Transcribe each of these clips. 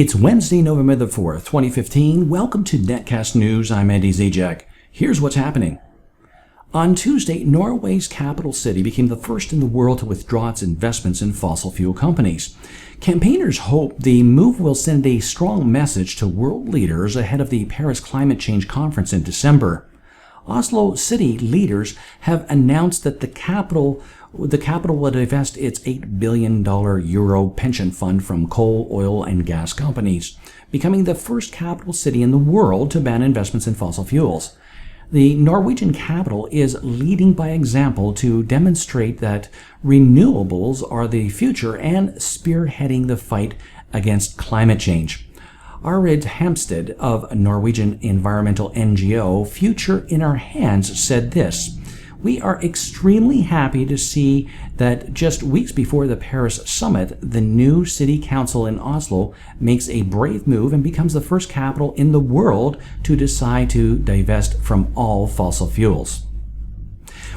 It's Wednesday, November the 4th, 2015. Welcome to NetCast News. I'm Andy Zajac. Here's what's happening. On Tuesday, Norway's capital city became the first in the world to withdraw its investments in fossil fuel companies. Campaigners hope the move will send a strong message to world leaders ahead of the Paris Climate Change Conference in December. Oslo city leaders have announced that the capital will divest its $8 billion euro pension fund from coal, oil, and gas companies, becoming the first capital city in the world to ban investments in fossil fuels. The Norwegian capital is leading by example to demonstrate that renewables are the future and spearheading the fight against climate change. Arid Hamsted of Norwegian environmental NGO Future in Our Hands said this: "We are extremely happy to see that just weeks before the Paris summit, the new city council in Oslo makes a brave move and becomes the first capital in the world to decide to divest from all fossil fuels."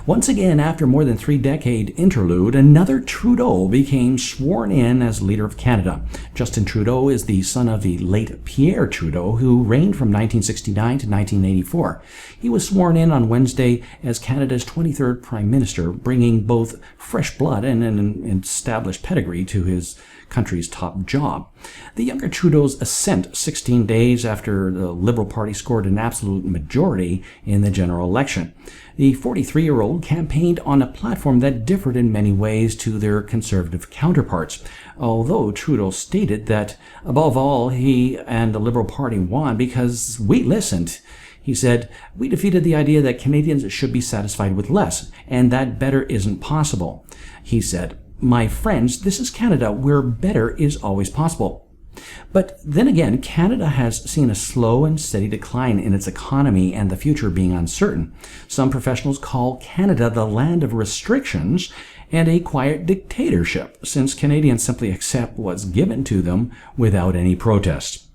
Once again, after more than 3-decade interlude, another Trudeau became sworn in as leader of Canada. Justin Trudeau is the son of the late Pierre Trudeau, who reigned from 1969 to 1984. He was sworn in on Wednesday as Canada's 23rd Prime Minister, bringing both fresh blood and an established pedigree to his country's top job. The younger Trudeau's ascent 16 days after the Liberal Party scored an absolute majority in the general election. The 43-year-old campaigned on a platform that differed in many ways to their conservative counterparts, although Trudeau stated that, above all, he and the Liberal Party won because we listened. He said, "We defeated the idea that Canadians should be satisfied with less, and that better isn't possible." He said, "My friends, this is Canada, where better is always possible." But then again, Canada has seen a slow and steady decline in its economy and the future being uncertain. Some professionals call Canada the land of restrictions and a quiet dictatorship, since Canadians simply accept what's given to them without any protest.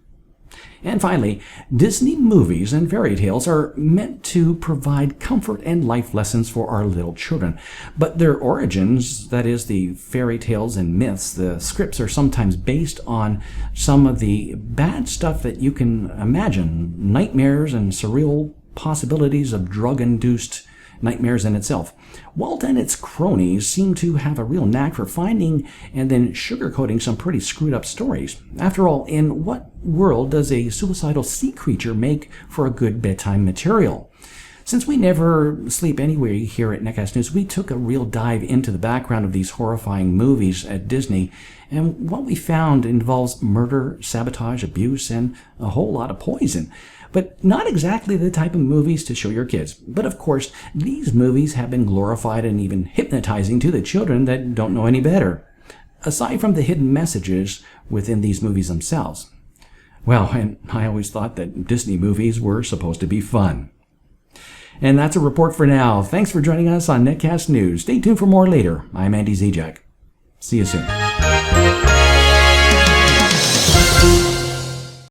And finally, Disney movies and fairy tales are meant to provide comfort and life lessons for our little children. But their origins, that is, the fairy tales and myths, the scripts are sometimes based on some of the bad stuff that you can imagine, nightmares and surreal possibilities of drug-induced nightmares in itself. Walt and its cronies seem to have a real knack for finding and then sugarcoating some pretty screwed up stories. After all, in what world does a suicidal sea creature make for a good bedtime material? Since we never sleep anyway here at NetCast News, we took a real dive into the background of these horrifying movies at Disney, and what we found involves murder, sabotage, abuse, and a whole lot of poison. But not exactly the type of movies to show your kids. But of course, these movies have been glorified and even hypnotizing to the children that don't know any better, aside from the hidden messages within these movies themselves. Well, and I always thought that Disney movies were supposed to be fun. And that's a report for now. Thanks for joining us on NetCast News. Stay tuned for more later. I'm Andy Zajac. See you soon.